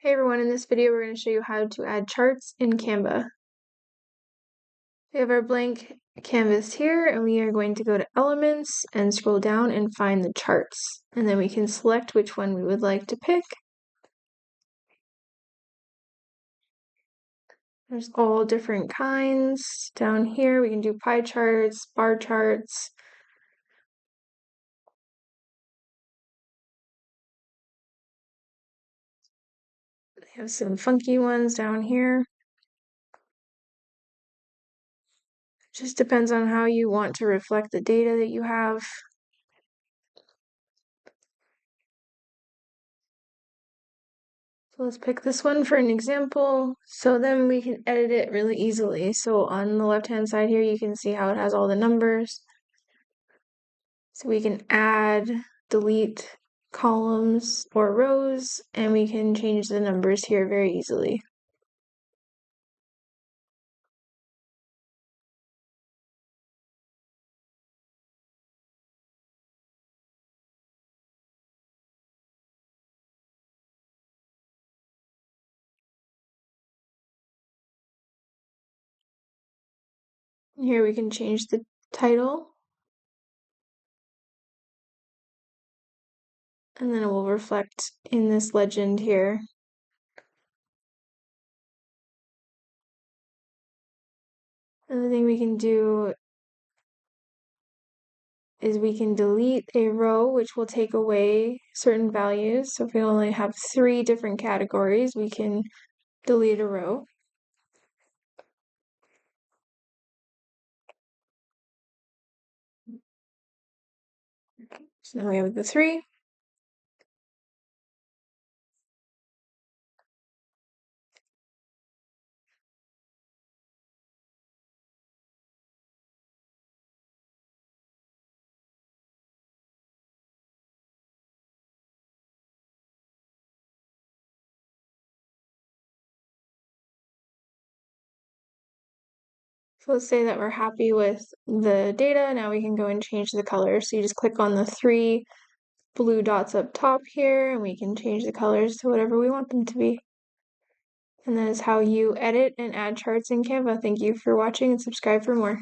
Hey everyone, in this video we're going to show you how to add charts in Canva. We have our blank canvas here and we are going to go to Elements and scroll down and find the charts. And then we can select which one we would like to pick. There's all different kinds. Down here we can do pie charts, bar charts. We have some funky ones down here. Just depends on how you want to reflect the data that you have. So let's pick this one for an example. So then we can edit it really easily. So on the left-hand side here, you can see how it has all the numbers. So we can add, delete columns or rows, and we can change the numbers here very easily. Here we can change the title. And then it will reflect in this legend here. Another thing we can do is we can delete a row, which will take away certain values. So if we only have 3 different categories, we can delete a row. So now we have the 3. So let's say that we're happy with the data. Now we can go and change the color. So you just click on the 3 blue dots up top here, and we can change the colors to whatever we want them to be. And that is how you edit and add charts in Canva. Thank you for watching and subscribe for more.